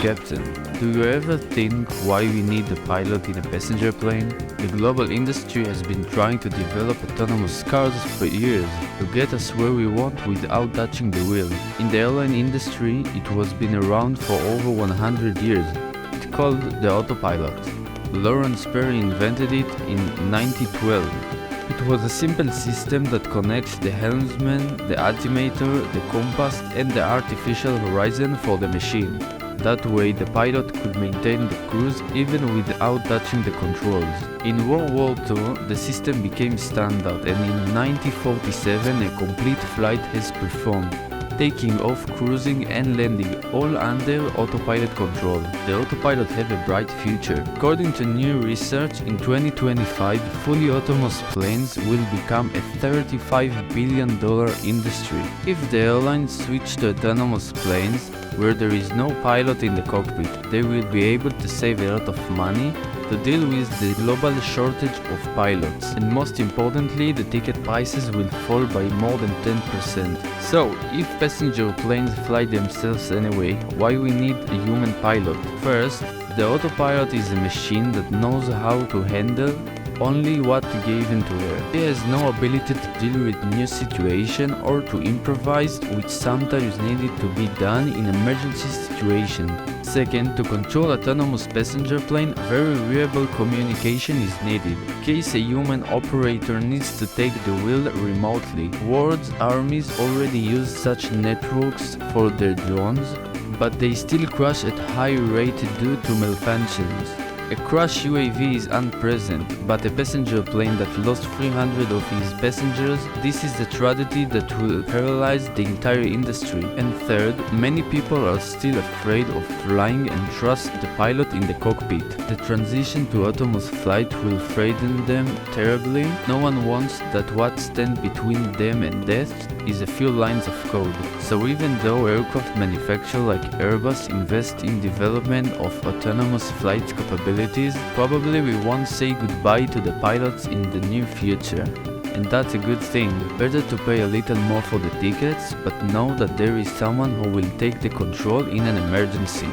Captain, do you ever think why we need a pilot in a passenger plane? The global industry has been trying to develop autonomous cars for years to get us where we want without touching the wheel. In the airline industry, it was been around for over 100 years. It's called the autopilot. Lawrence Perry invented it in 1912. It was a simple system that connects the helmsman, the altimeter, the compass, and the artificial horizon for the machine. That way the pilot could maintain the cruise even without touching the controls. In World War II, the system became standard, and in 1947 a complete flight has performed, taking off, cruising and landing all under autopilot control. The autopilot have a bright future. According to new research, in 2025 fully autonomous planes will become a $35 billion industry. If the airlines switch to autonomous planes where there is no pilot in the cockpit, they will be able to save a lot of money to deal with the global shortage of pilots, and most importantly, the ticket prices will fall by more than 10%. So, if passenger planes fly themselves anyway, why we need a human pilot? First, the autopilot is a machine that knows how to handle only what given to her. He has no ability to deal with new situation or to improvise, which sometimes needed to be done in emergency situation. Second, to control autonomous passenger plane, very reliable communication is needed. In case a human operator needs to take the wheel remotely. World armies already use such networks for their drones, but they still crash at high rate due to malfunctions. A crashed UAV is unpresent, but a passenger plane that lost 300 of his passengers, this is a tragedy that will paralyze the entire industry. And third, many people are still afraid of flying and trust the pilot in the cockpit. The transition to autonomous flight will frighten them terribly. No one wants that what stands between them and death is a few lines of code. So even though aircraft manufacturers like Airbus invest in development of autonomous flight capabilities, probably we won't say goodbye to the pilots in the near future. And that's a good thing. Better to pay a little more for the tickets, but know that there is someone who will take the control in an emergency.